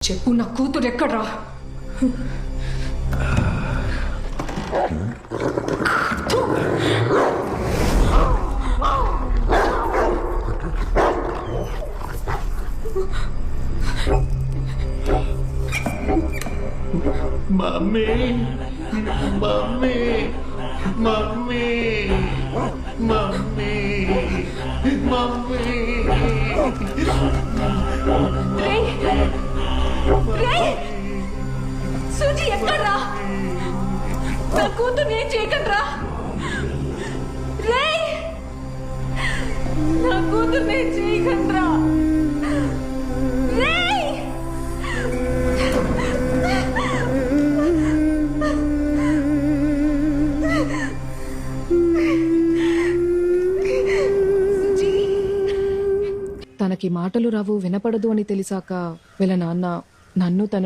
చెప్పు, నా కూతురు ఎక్కడ్రా? Mummy mummy mummy mummy mummy Suji ఎక్కడ్రా? నా కూతురు ఏం చేయకండ్రా. రే, నా కూతురు ఏం చేయకండ్రా. రే, తనకి మాటలు రావు, వినపడదు అని తెలిసాక వీళ్ళ నాన్న నన్ను తన